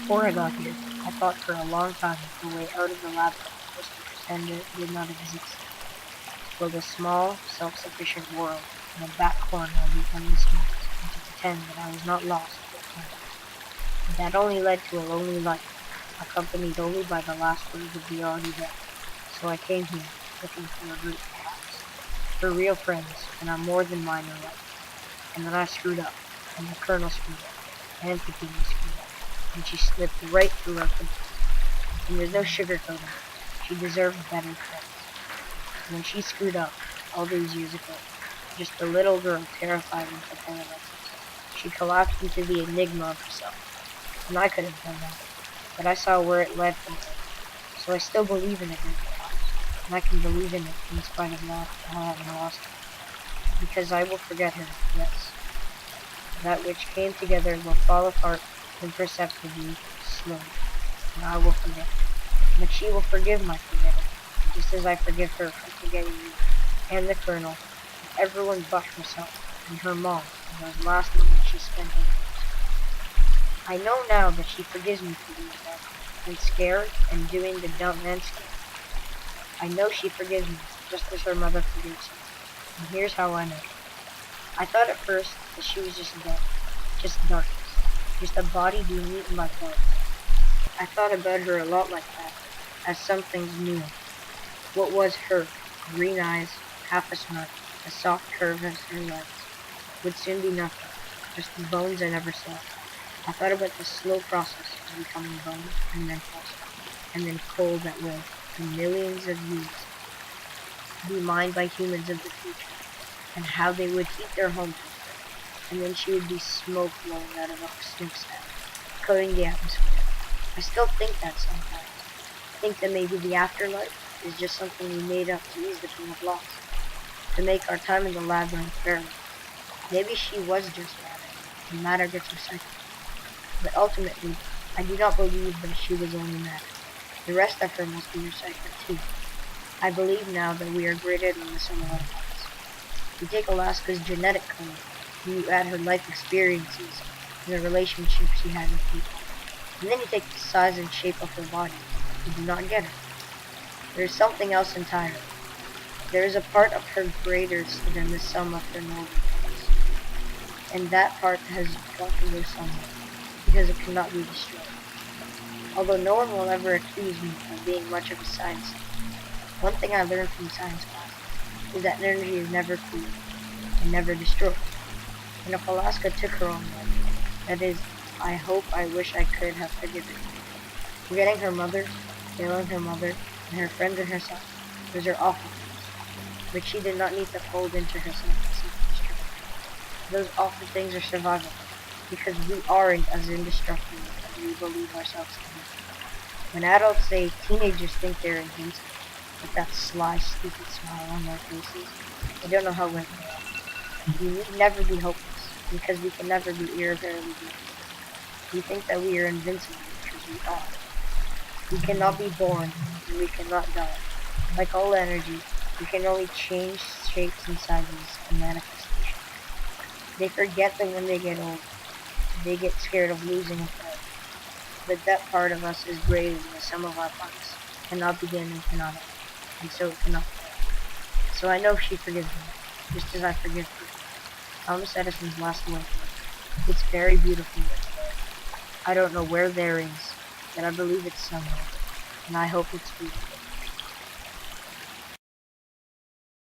Before I got here, I thought for a long time the way out of the labyrinth was to pretend it did not exist, to build a small, self-sufficient world in a back corner of the endless night, and to pretend that I was not lost but found. But that only led to a lonely life, accompanied only by the last words of the already dead. So I came here, looking for a group perhaps, for real friends in our more than minor life. And then I screwed up, and the Colonel screwed up, and Petunia screwed up, and she slipped right through our fingers. And there's no sugarcoating it. She deserved better friends. When she screwed up, all these years ago, just a little girl terrified and paralyzed, she collapsed into the enigma of herself. And I could have done that, but I saw where it led from her. So I still believe in it, and I can believe in it in spite of not having lost her. Because I will forget her, yes. That which came together will fall apart imperceptibly, slowly, and I will forget. But she will forgive my forgetting, just as I forgive her for forgetting me, and the Colonel, and everyone but herself, and her mom, and those last moments she spent in it. I know now that she forgives me for being dumb, and scared, and doing the dumb and scared. I know she forgives me, just as her mother forgives her. And here's how I know. I thought at first that she was just dead, just darkness, just a body being eaten by bugs. I thought about her a lot like that, as some things new. What was her? Green eyes, half a smile, a soft curve as her legs, would soon be nothing, just the bones I never saw. I thought about the slow process of becoming bone, and then flesh, and then coal that will, in millions of years, be mined by humans of the future, and how they would heat their homes with her, and then she would be smoke blowing out of a smokestack, coating the atmosphere. I still think that sometimes. Think that maybe the afterlife is just something we made up to ease the pain of loss, to make our time in the labyrinth bearable. Maybe she was just matter, and matter gets recycled. But ultimately, I do not believe that she was only matter. The rest of her must be recycled too. I believe now that we are greater than the sum of our parts. You take Alaska's genetic code, and you add her life experiences and the relationships she had with people. And then you take the size and shape of her body. You do not get her. There is something else entirely. There is a part of her greater than the sum of her northern parts. And that part has got to go somewhere, because it cannot be destroyed. Although no one will ever accuse me of being much of a scientist, one thing I learned from science class is that energy is never created and never destroyed. And if Alaska took her own life, that is, I wish I could have forgiven her. Forgetting her mother, failing her mother, and her friends and herself, those are awful things, which she did not need to fold into herself to self-destruct. Those awful things are survivable, because we aren't as indestructible as we believe ourselves to be. When adults say teenagers think they're invincible, with that sly, stupid smile on their faces, they don't know how right they are. We need never be hopeless, because we can never be irreparably good. We think that we are invincible because we are. We cannot be born, and we cannot die. Like all energy, we can only change shapes and sizes and manifestations. They forget that when they get old, they get scared of losing a friend. But that part of us is greater than the sum of our parts, cannot begin and cannot end, and so it cannot fail. So I know she forgives me, just as I forgive her. Thomas Edison's last word. It's very beautiful right there. I don't know where there is, but I believe it's somewhere, and I hope it's beautiful.